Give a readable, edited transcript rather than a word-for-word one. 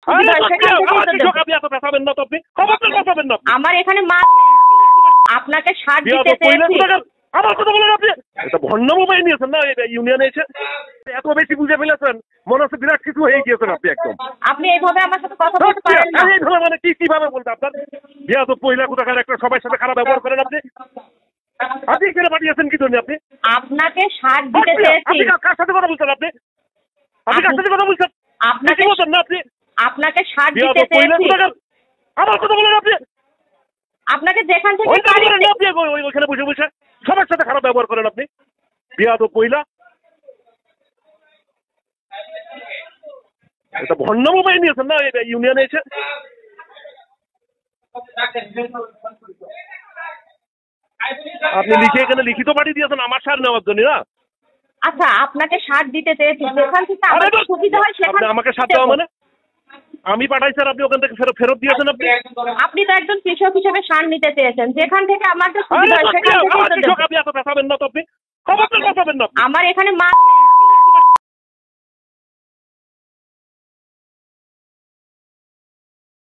সুবিধা হয় সেখান থেকে আপনি এত পেছাবেন না তো, আপনি খবরদার পেছাবেন না। আমার এখানে মা আপনাকে সার দিতে চেয়েছি। আমার কথা বলেন আপনি, এটা ভণ্ডামি পাই নিয়েছেন না ইউনিয়নে এসে, এত বেশি বুঝে ফেলেছেন, মনে হচ্ছে বিরাট কিছু হয়ে গিয়েছেন আপনি একদম। আপনি এইভাবে আমার সাথে কথা বলতে পারেন না। এইভাবে মানে কিভাবে বলতে আপনার বিয়াদ পহিলা কোথাকার একটা সবার সাথে খারাপ ব্যবহার করেন আপনি। আপনি এখানে পাঠিয়েছেন কি জন্য আপনি? আপনাকে সার দিতে চেয়েছি। আপনি কার সাথে কথা বলছেন আপনি? আপনি কার সাথে কথা বলছেন? আপনাকে বলছেন না আপনি? আপনাকে সার দিতে চেয়েছি। আমার কথা বলেন আপনি, আপনাকে যেখান থেকে আপনি ওইখানে বসে বসে সবার সাথে খারাপ ব্যবহার করেন আপনি, বিয়াদ পহিলা। এটা ভণ্ডামি পাই নিয়েছেন না ইউনিয়নে এসে। আপনি লিখে এখানে লিখিত পাঠিয়ে দিয়েছেন আমার সার নেওয়ার জন্য না? আচ্ছা, আপনাকে সার দিতে চেয়েছি, যেখান থেকে আমার সুবিধা হয় সেখানে আমাকে সার দেওয়া মানে আমি পাঠাই স্যার, আপনি ওখান থেকে ফেরত দিয়েছেন আপনি। আপনি তো একজন কৃষক হিসেবে সার নিতে চেয়েছেন, যেখান থেকে আমাদের সুবিধা হয় সেখান থেকে আপনি এত পেছাবেন না তো, আপনি খবরদার পেছাবেন না। আমার এখানে মা